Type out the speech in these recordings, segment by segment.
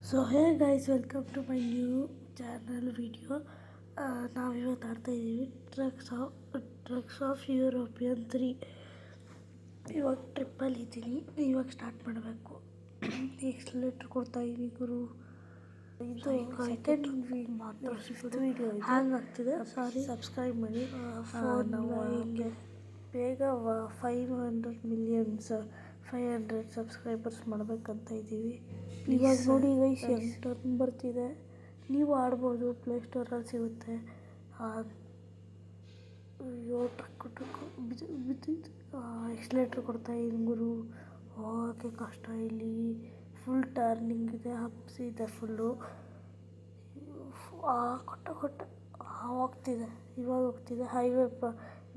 So hey guys, welcome to my new channel video. ನಾವಿವತ್ತು ಆಡ್ತಾಯಿದ್ದೀವಿ trucks of European 3. ಇವಾಗ ಟ್ರಿಪ್ಪಲ್ಲಿ ಇದ್ದೀನಿ. ಇವಾಗ ಸ್ಟಾರ್ಟ್ ಮಾಡಬೇಕು. ಎಕ್ಸ್ಲೇಟರ್ ಕೊಡ್ತಾಯಿದ್ದೀನಿ ಗುರು. ಇದು ಸೆಕೆಂಡ್ ವಿಡಿಯೋ ಹ್ಯಾಂಗ್ ಆಗ್ತಿದೆ. ಸಾರಿ, ಸಬ್ಸ್ಕ್ರೈಬ್ ಮಾಡಿ. ಫೋನ್ ಹಿಂಗೆ ಬೇಗ 500 ಮಿಲಿಯನ್ಸ್ 500 ಸಬ್ಸ್ಕ್ರೈಬರ್ಸ್ ಮಾಡಬೇಕಂತ ಇದ್ದೀವಿ. ಇವಾಗ ನೋಡಿ ಗೈಸ್, ಟರ್ನ್ ಬರ್ತಿದೆ. ನೀವು ಆಡ್ಬೋದು, ಪ್ಲೇಸ್ಟೋರಲ್ಲಿ ಸಿಗುತ್ತೆ. ಅಯ್ಯೋ, ಟ್ರಕ್ಕು ಬಿದ್ದಿತ್ತು. ಎಕ್ಸ್ಲೇಟ್ರ್ ಕೊಡ್ತಾಯಿದ್ದೀನಿ ಗುರು. ಹೋಗೋಕ್ಕೆ ಕಷ್ಟ. ಇಲ್ಲಿ ಫುಲ್ ಟರ್ನಿಂಗ್ ಇದೆ, ಹಬ್ಸ್ ಇದೆ ಫುಲ್ಲು. ಕೊಟ್ಟ ಹೋಗ್ತಿದೆ. ಇವಾಗ ಹೋಗ್ತಿದೆ. ಹೈವೇ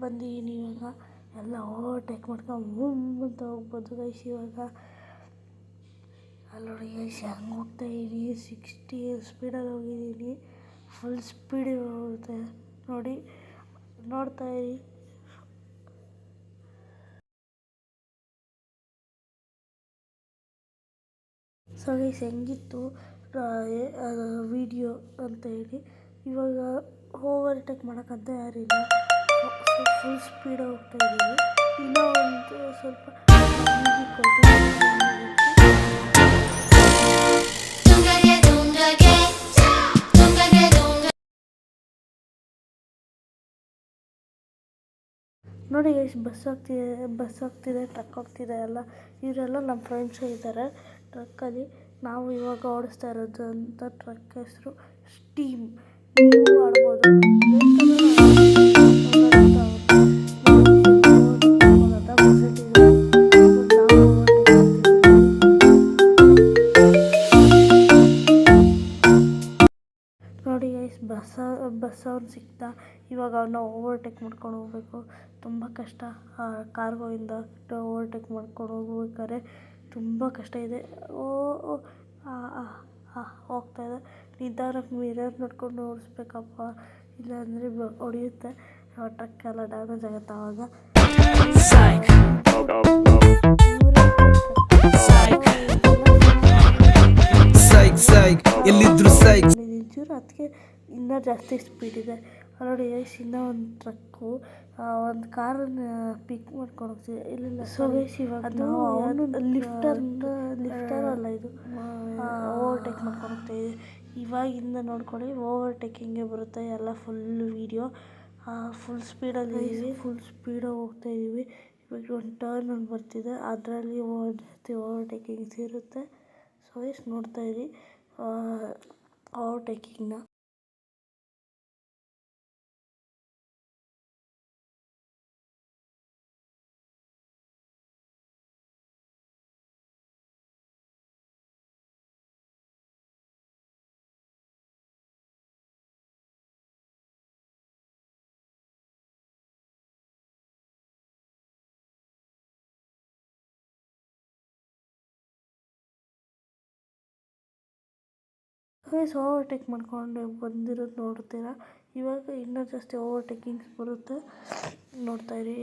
ಬಂದಿದ್ದೀನಿ. ಇವಾಗ ಎಲ್ಲ ಓವರ್ಟೇಕ್ ಮಾಡ್ಕೊಂಡು ಅಂತ ಹೋಗ್ಬೋದು ಗೈಸ್. ಇವಾಗ ಅಲ್ಲಿ ನೋಡಿ ಗೈಸ್, ಹೆಂಗೆ ಹೋಗ್ತಾಯಿದ್ದೀನಿ. 60 ಸ್ಪೀಡಲ್ಲಿ ಹೋಗಿದ್ದೀನಿ. ಫುಲ್ ಸ್ಪೀಡಿಗೆ ಹೋಗುತ್ತೆ ನೋಡಿ, ನೋಡ್ತಾಯಿರಿ. ಸೊ ಗೈಸ್, ಹೆಂಗಿತ್ತು ವಿಡಿಯೋ ಅಂತ ಹೇಳಿ. ಇವಾಗ ಓವರ್ಟೇಕ್ ಮಾಡೋಕ್ಕಂತ ಯಾರಿಲ್ಲ. ಫುಲ್ ಸ್ಪೀಡ್ ಹೋಗ್ತಾಯಿದ್ದೀವಿ. ಇನ್ನೂ ಒಂದು ಸ್ವಲ್ಪ ನೋಡಿ ಗೈಸ್, ಬಸ್ ಹೋಗ್ತಿದೆ, ಟ್ರಕ್ ಹೋಗ್ತಿದೆ. ಇವರೆಲ್ಲ ನಮ್ಮ ಫ್ರೆಂಡ್ಸು ಇದ್ದಾರೆ ಟ್ರಕ್ಕಲ್ಲಿ. ನಾವು ಇವಾಗ ಓಡಿಸ್ತಾ ಇರೋದು ಅಂತ ಟ್ರಕ್ ಹೆಸರು ಸ್ಟೀಮ್. ನೀವು ಆಡ್ಬೋದು. ನೋಡಿ ಗೈಸ್, ಬಸ್ ಅವ್ನು ಸಿಕ್ತ. ಇವಾಗ ಅವನ್ನ ಓವರ್ಟೇಕ್ ಮಾಡ್ಕೊಂಡು ಹೋಗ್ಬೇಕು. ತುಂಬ ಕಷ್ಟ. ಕಾರ್ಗೋಯಿಂದ ಓವರ್ಟೇಕ್ ಮಾಡ್ಕೊಂಡು ಹೋಗ್ಬೇಕಾದ್ರೆ ತುಂಬ ಕಷ್ಟ ಇದೆ. ಹೋಗ್ತಾಯಿದೆ. ನಿಧಾನಕ್ಕೆ ಮಿರರ್ ನೋಡ್ಕೊಂಡು ಓಡಿಸ್ಬೇಕಪ್ಪ, ಇಲ್ಲಾಂದರೆ ಹೊಡೆಯುತ್ತೆ. ಟ್ರಕ್ ಎಲ್ಲ ಡ್ಯಾಮೇಜ್ ಆಗುತ್ತೆ. ಆವಾಗ ಚೂರು ಅದಕ್ಕೆ ಇನ್ನೂ ಜಾಸ್ತಿ ಸ್ಪೀಡ್ ಇದೆ. ನೋಡಿ ಗೈಸ್, ಇನ್ನೂ ಒಂದು ಟ್ರಕ್ಕು ಒಂದು ಕಾರನ್ನು ಪಿಕ್ ಮಾಡ್ಕೊಂಡು ಹೋಗ್ತಿದೆ. ಇಲ್ಲ ಸೊ ಗೈಸ್, ಇವಾಗ ಅದು ಲಿಫ್ಟರ್ ಅಲ್ಲ, ಇದು ಓವರ್ಟೇಕ್ ಮಾಡ್ಕೊಂಡು ಹೋಗ್ತಾಯಿದೆ. ಇವಾಗಿಂದ ನೋಡ್ಕೊಳ್ಳಿ, ಓವರ್ಟೇಕಿಂಗೇ ಬರುತ್ತೆ ಎಲ್ಲ. ಫುಲ್ ವೀಡಿಯೋ ಫುಲ್ ಸ್ಪೀಡಲ್ಲಿ ಇದ್ದೀವಿ. ಫುಲ್ ಸ್ಪೀಡಾಗಿ ಹೋಗ್ತಾಯಿದ್ದೀವಿ. ಇವಾಗ ಒಂದು ಟರ್ನ್ ಒಂದು ಬರ್ತಿದೆ, ಅದರಲ್ಲಿ ಜಾಸ್ತಿ ಓವರ್ಟೇಕಿಂಗ್ಸ್ ಇರುತ್ತೆ. ಸೊ ಗೈಸ್, ನೋಡ್ತಾಯಿರಿ ಓವರ್ಟೇಕಿಂಗ್ನ. ಗೈಸ್, ಓವರ್ಟೇಕ್ ಮಾಡ್ಕೊಂಡು ಬಂದಿರೋದು ನೋಡ್ತೀರಾ. ಇವಾಗ ಇನ್ನೂ ಜಾಸ್ತಿ ಓವರ್ಟೇಕಿಂಗ್ಸ್ ಬರುತ್ತೆ, ನೋಡ್ತಾಯಿರಿ.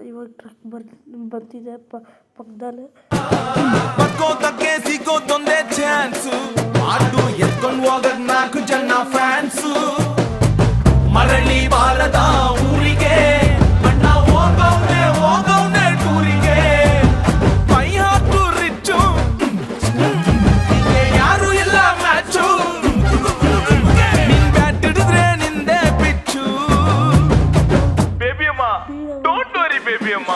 ಇವಾಗ ಟ್ರಕ್ ಬರ್ತಿದೆ ಪಕ್ಕದಲ್ಲೇ. ಸಿಗೋದೊಂದೇ ಚಾನ್ಸು, ಆಟು ಎತ್ಕೊಂಡು ಹೋಗದ್ 4 ಜನ ಫ್ಯಾನ್ಸು. ಮರಳಿ ಬಾರದ ಊರಿಗೆ ಅಣ್ಣ ಹೋಗವ್ನೆ ಟೂರಿಗೆ. ಕೈ ಹಾಕು ರಿಚ್ಚು, ಯಾರು ಇಲ್ಲ ಮ್ಯಾಚು. ನಿನ್ ಬ್ಯಾಟ್ ಹಿಡಿದ್ರೆ ನಿಂದೆ ಪಿಚ್ಚು. ಬೇಬಿ ಅಮ್ಮ, ಡೋಂಟ್ ವರಿ ಬೇಬಿ ಅಮ್ಮ.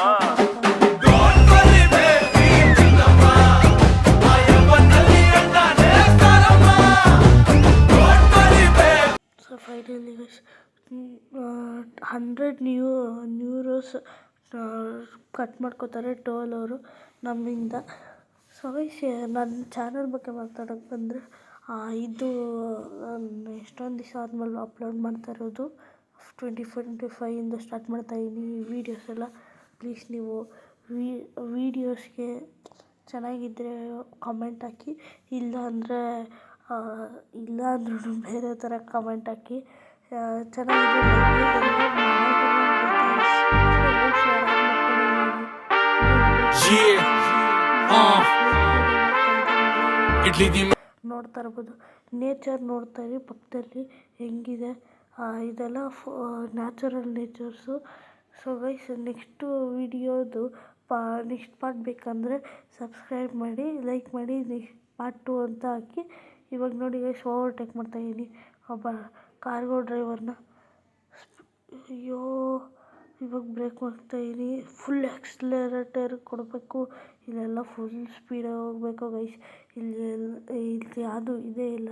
ಫೈನಲಿ 100 ನ್ಯೂರೋಸ್ ಕಟ್ ಮಾಡ್ಕೋತಾರೆ ಟೋಲ್ ಅವರು ನಮ್ಮಿಂದ. ಸೊ ಗೈಸ್, ನನ್ನ ಚಾನಲ್ ಬಗ್ಗೆ ಮಾತಾಡೋಕ್ಕೆ ಬಂದರೆ, ಇದು ಎಷ್ಟೊಂದು ದಿವಸ ಆದಮೇಲೆ ಅಪ್ಲೋಡ್ ಮಾಡ್ತಾ ಇರೋದು. 2025ಇಂದ ಸ್ಟಾರ್ಟ್ ಮಾಡ್ತಾಯಿದ್ದೀನಿ ವೀಡಿಯೋಸ್ ಎಲ್ಲ. ಪ್ಲೀಸ್ ನೀವು ವೀಡಿಯೋಸ್ಗೆ ಚೆನ್ನಾಗಿದ್ದರೆ ಕಮೆಂಟ್ ಹಾಕಿ, ಇಲ್ಲಾಂದ್ರೂ ಬೇರೆ ಥರ ಕಮೆಂಟ್ ಹಾಕಿ. ಚೆನ್ನಾಗಿದೆ. ನೋಡ್ತಾ ಇರ್ಬೋದು. ನೇಚರ್ ನೋಡ್ತಾ ಇರಿ ಪಕ್ಕದಲ್ಲಿ ಹೆಂಗಿದೆ. ಇದೆಲ್ಲ natural natures. So guys next ವಿಡಿಯೋದು ನೆಕ್ಸ್ಟ್ ಪಾರ್ಟ್ ಬೇಕಂದರೆ ಸಬ್ಸ್ಕ್ರೈಬ್ ಮಾಡಿ, ಲೈಕ್ ಮಾಡಿ. ನೆಕ್ಸ್ಟ್ ಪಾರ್ಟ್ 2 ಅಂತ ಹಾಕಿ. ಇವಾಗ ನೋಡಿ ಗೈಸ್ ಓವರ್ಟೇಕ್ ಮಾಡ್ತಾಯಿದ್ದೀನಿ ಒಬ್ಬ ಕಾರ್ಗೋ ಡ್ರೈವರ್ನ. ಅಯ್ಯೋ, ಇವಾಗ ಬ್ರೇಕ್ ಮಾಡ್ತಾಯಿದ್ದೀನಿ. ಫುಲ್ ಆಕ್ಸಿಲರೇಟರ್ ಕೊಡಬೇಕು. ಇಲ್ಲೆಲ್ಲ ಫುಲ್ ಸ್ಪೀಡಾಗಿ ಹೋಗಬೇಕು ಗೈಸ್. ಇಲ್ಲಿ ಯಾವುದು ಇದೇ ಇಲ್ಲ,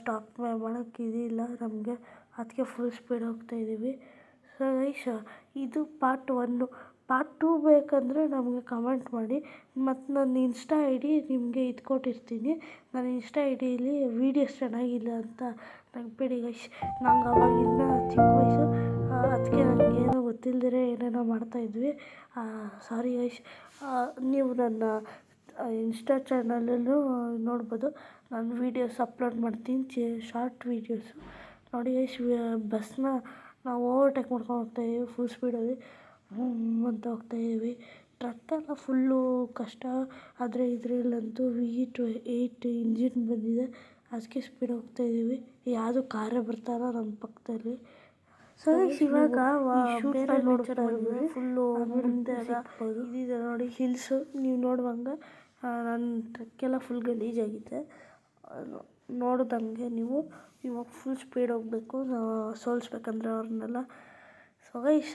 ಸ್ಟಾಪ್ ಮಾಡೋಕ್ಕೆ ಇದಿಲ್ಲ ನಮಗೆ. ಅದಕ್ಕೆ ಫುಲ್ ಸ್ಪೀಡ್ ಹೋಗ್ತಾಯಿದ್ದೀವಿ. ಸೊ ಗೈಸ್ ಇದು ಪಾರ್ಟ್ 1. ಪಾರ್ಟ್ 2 ಬೇಕಂದರೆ ನಮಗೆ ಕಮೆಂಟ್ ಮಾಡಿ. ಮತ್ತು ನನ್ನ ಇನ್ಸ್ಟಾ ಐ ಡಿ ನಿಮಗೆ ಇದು ಕೊಟ್ಟಿರ್ತೀನಿ. ನನ್ನ ಇನ್ಸ್ಟಾ ಐ ಡಿಯಲ್ಲಿ ವೀಡಿಯೋಸ್ ಚೆನ್ನಾಗಿಲ್ಲ ಅಂತ ನಗಬೇಡಿ ಗೈಸ್. ನಂಗೆ ಅವಾಗಿನ್ನ ಚಿಕ್ಕ ವಯಸ್ಸು, ಅದಕ್ಕೆ ನನಗೇನೋ ಗೊತ್ತಿಲ್ಲದಿರೋ ಏನೇನೋ ಮಾಡ್ತಾಯಿದ್ವಿ. Sorry guys. ನೀವು ನನ್ನ ಇನ್ಸ್ಟಾ ಚಾನಲಲ್ಲೂ ನೋಡ್ಬೋದು. ನಾನು ವೀಡಿಯೋಸ್ ಅಪ್ಲೋಡ್ ಮಾಡ್ತೀನಿ, ಶಾರ್ಟ್ ವೀಡಿಯೋಸು. ನೋಡಿ ಗೈಸ್, ಬಸ್ನ ನಾವು ಓವರ್ಟೇಕ್ ಮಾಡ್ಕೊಂಡು ಹೋಗ್ತಾಯಿದ್ದೀವಿ ಫುಲ್ ಸ್ಪೀಡಲ್ಲಿ ಅಂತ ಹೋಗ್ತಾಯಿದ್ದೀವಿ. ಟ್ರಕ್ಕೆಲ್ಲ ಫುಲ್ಲು ಕಷ್ಟ. ಆದರೆ ಇದರಲ್ಲಂತೂ V8 ಇಂಜಿನ್ ಬಂದಿದೆ, ಅದಕ್ಕೆ ಸ್ಪೀಡ್ ಹೋಗ್ತಾಯಿದ್ದೀವಿ. ಯಾವುದೂ ಕಾರೇ ಬರ್ತಾಯಿಲ್ಲ ನಮ್ಮ ಪಕ್ಕದಲ್ಲಿ. ಸೊ ಇವಾಗ ನೋಡ್ತಾ ಫುಲ್ಲು ಮುಂದೆ ಇದಿದೆ ನೋಡಿ ಹಿಲ್ಸು. ನೀವು ನೋಡುವಂಗೆ ನನ್ನ ಟ್ರಕ್ಕೆಲ್ಲ ಫುಲ್ ಗಲೀಜಾಗಿದೆ. ನೋಡ್ದಂಗೆ ನೀವು ಇವಾಗ ಫುಲ್ ಸ್ಪೀಡ್ ಹೋಗಬೇಕು, ಸೋಲಿಸ್ಬೇಕಂದ್ರೆ ಅವ್ರನ್ನೆಲ್ಲ. ಸೊ ಗೈಸ್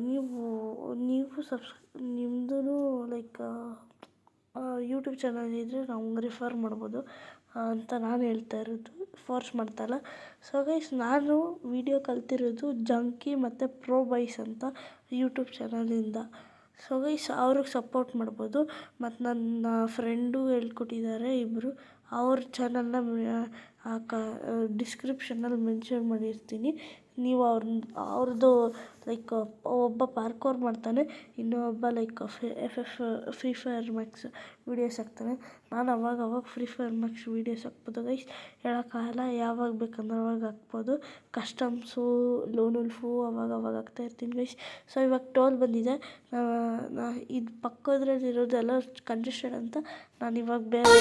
ನೀವು ನಿಮ್ಮದು ಲೈಕ್ ಯೂಟ್ಯೂಬ್ ಚಾನಲ್ ಇದ್ದರೆ ನಮ್ಗೆ ರಿಫರ್ ಮಾಡ್ಬೋದು ಅಂತ ನಾನು ಹೇಳ್ತಾ ಇರೋದು, ಫೋರ್ಸ್ ಮಾಡ್ತಾಯಿಲ್ಲ. ಸೊ ಗೈಸ್ ನಾನು ವೀಡಿಯೋ ಕಲ್ತಿರೋದು ಜಂಕಿ ಮತ್ತು ಪ್ರೋ ಬೈಸ್ ಅಂತ ಯೂಟ್ಯೂಬ್ ಚಾನಲಿಂದ. ಸೊ ಗೈಸ್ ಅವ್ರಿಗೆ ಸಪೋರ್ಟ್ ಮಾಡ್ಬೋದು. ಮತ್ತು ನನ್ನ ಫ್ರೆಂಡು ಹೇಳ್ಕೊಟ್ಟಿದ್ದಾರೆ ಇಬ್ಬರು, ಅವ್ರ ಚಾನಲ್ನ ಡಿಸ್ಕ್ರಿಪ್ಷನಲ್ಲಿ ಮೆನ್ಷನ್ ಮಾಡಿರ್ತೀನಿ. ನೀವು ಅವ್ರದ್ದು ಲೈಕ್ ಒಬ್ಬ ಪಾರ್ಕೋರ್ ಮಾಡ್ತಾನೆ, ಇನ್ನೊಬ್ಬ like free fire Max videos ಹಾಕ್ತಾನೆ. ನಾನು ಅವಾಗ ಫ್ರೀ ಫೈರ್ ಮ್ಯಾಕ್ಸ್ ವೀಡಿಯೋಸ್ ಹಾಕ್ಬೋದು ಗೈಸ್. ಹೇಳೋಕ್ಕಾಗಲ್ಲ, ಯಾವಾಗ ಬೇಕಂದ್ರೆ ಅವಾಗ ಹಾಕ್ಬೋದು. ಕಸ್ಟಮ್ಸು, ಲೋನ್ ಉಲ್ಫು ಅವಾಗ ಹಾಕ್ತಾಯಿರ್ತೀನಿ ಗೈಸ್. ಸೊ ಇವಾಗ ಟೋಲ್ ಬಂದಿದೆ. ಇದು ಪಕ್ಕದ್ರಲ್ಲಿರೋದೆಲ್ಲ ಕಂಜೆಸ್ಟೆಡ್ ಅಂತ ನಾನು ಇವಾಗ ಬೇರೆ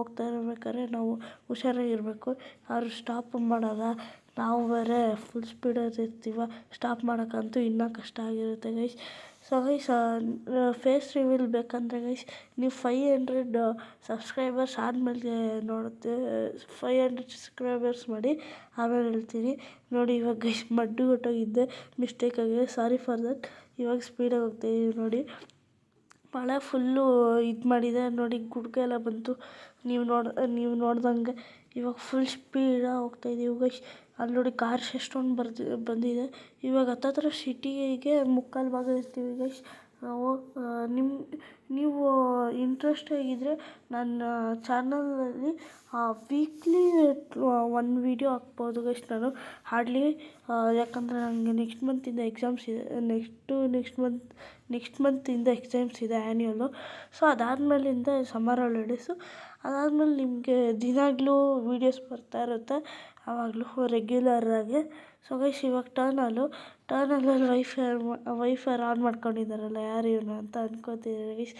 ಹೋಗ್ತಾ ಇರ್ಬೇಕಾದ್ರೆ ನಾವು ಹುಷಾರಾಗಿರಬೇಕು. ಯಾರು ಸ್ಟಾಪ್ ಮಾಡಲ್ಲ. ನಾವು ಬೇರೆ ಫುಲ್ ಸ್ಪೀಡಲ್ಲಿ ಇರ್ತೀವ, ಸ್ಟಾಪ್ ಮಾಡೋಕ್ಕಂತೂ ಇನ್ನೂ ಕಷ್ಟ ಆಗಿರುತ್ತೆ guys. So guys face reveal ಬೇಕಂದರೆ ಗೈಸ್ ನೀವು 500 ಸಬ್ಸ್ಕ್ರೈಬರ್ಸ್ ಆದಮೇಲೆ ನೋಡುತ್ತೆ. 500 ಸಬ್ಸ್ಕ್ರೈಬರ್ಸ್ ಮಾಡಿ ಆಮೇಲೆ ಹೇಳ್ತೀನಿ. ನೋಡಿ ಇವಾಗ ಗೈಸ್ ಮಡ್ಡು ಹೊಟ್ಟೋಗಿದ್ದೆ ಮಿಸ್ಟೇಕಾಗಿ, ಸಾರಿ ಫಾರ್ ದಟ್. ಇವಾಗ ಸ್ಪೀಡಾಗಿ ಹೋಗ್ತಾಯಿದ್ದೀವಿ ನೋಡಿ. ಮಳೆ ಫುಲ್ಲು ಇದು ಮಾಡಿದೆ ನೋಡಿ, ಗುಡ್ಗ ಎಲ್ಲ ಬಂತು. ನೀವು ನೋಡ್ದಂಗೆ ಇವಾಗ ಫುಲ್ ಸ್ಪೀಡಾಗಿ ಹೋಗ್ತಾಯಿದ್ದೀವಿ ಗೈಸ್. ಅಲ್ಲಿ ನೋಡಿ ಕಾರ್ಸ್ ಎಷ್ಟೊಂದು ಬಂದಿದೆ. ಇವಾಗ ಹತ್ತತ್ರ ಸಿಟಿಗೆ ಮುಕ್ಕಾಲು ಭಾಗ ಇರ್ತೀವಿ ಗೈಸ್ ನಾವು. ನೀವು ಇಂಟ್ರೆಸ್ಟ್ ಆಗಿದ್ದರೆ ನನ್ನ ಚಾನಲಲ್ಲಿ ವೀಕ್ಲಿ 1 ವೀಡಿಯೋ ಹಾಕ್ಬೋದು ಗೈಸ್ ನಾನು. ಹಾರ್ಡ್ಲಿ ಯಾಕಂದರೆ ನನಗೆ ನೆಕ್ಸ್ಟ್ ಮಂತಿಂದ ಎಕ್ಸಾಮ್ಸ್ ಇದೆ. ನೆಕ್ಸ್ಟ್ ಮಂತಿಂದ ಎಕ್ಸಾಮ್ಸ್ ಇದೆ ಆ್ಯನ್ಯುವಲ್ಲು. ಸೊ ಅದಾದಮೇಲಿಂದ ಸಮ್ಮರ್ ಹಾಲಿಡೇಸು. ಅದಾದಮೇಲೆ ನಿಮಗೆ ದಿನಾಗಲೂ ವೀಡಿಯೋಸ್ ಬರ್ತಾ ಇರುತ್ತೆ, ಆವಾಗಲೂ ರೆಗ್ಯುಲರಾಗಿ. ಸೊ ಗೈಸ್ ಇವಾಗ ಟರ್ನಲ್ಲಲ್ಲಿ ವೈಫೈ ಆನ್ ಮಾಡ್ಕೊಂಡಿದ್ದಾರಲ್ಲ ಯಾರು ಇವನು ಅಂತ ಅಂದ್ಕೋತಿದ್ದಾರೆ ಗೈಸ್.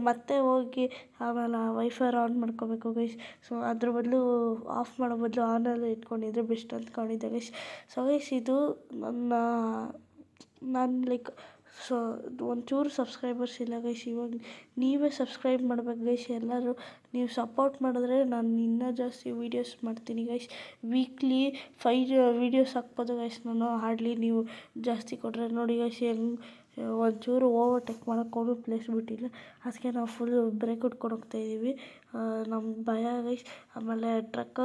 ಮತ್ತೆ ಹೋಗಿ ಆಮೇಲೆ ವೈಫೈ ಆನ್ ಮಾಡ್ಕೋಬೇಕು ಗೈಸ್. ಸೊ ಅದ್ರ ಬದಲು ಆಫ್ ಮಾಡೋ ಬದಲು ಆನಲ್ಲೇ ಇಟ್ಕೊಂಡಿದ್ರೆ ಬೆಸ್ಟ್ ಅಂದ್ಕೊಂಡಿದ್ದೆ ಗೈಸ್. ಸೊ ಗೈಸ್ ಇದು ನಾನು ಲೈಕ್ ಸೊ ಒಂಚೂರು ಸಬ್ಸ್ಕ್ರೈಬರ್ಸ್ ಇಲ್ಲ ಗೈಸ್. ಇವಾಗ ನೀವೇ ಸಬ್ಸ್ಕ್ರೈಬ್ ಮಾಡ್ಬೇಕು ಗೈಸ್ ಎಲ್ಲರೂ. ನೀವು ಸಪೋರ್ಟ್ ಮಾಡಿದ್ರೆ ನಾನು ಇನ್ನೂ ಜಾಸ್ತಿ ವೀಡಿಯೋಸ್ ಮಾಡ್ತೀನಿ ಗೈಸ್. ವೀಕ್ಲಿ 5 ವೀಡಿಯೋಸ್ ಹಾಕ್ಬೋದು ಗೈಸ್ ನಾನು. ಹಾರ್ಡ್ಲಿ ನೀವು ಜಾಸ್ತಿ ಕೊಟ್ಟರೆ ನೋಡಿ ಗೈಸ್ ಒಂಚೂರು ಓವರ್ಟೇಕ್ ಮಾಡೋಕ್ಕೂ ಪ್ಲೇಸ್ ಬಿಟ್ಟಿಲ್ಲ. ಅದಕ್ಕೆ ನಾವು ಫುಲ್ ಬ್ರೇಕ್ ಹೊಡ್ಕೊಂಡು ಹೋಗ್ತಾಯಿದ್ದೀವಿ. ನಮ್ಗೆ ಭಯ ಗೈಸ್. ಆಮೇಲೆ ಟ್ರಕ್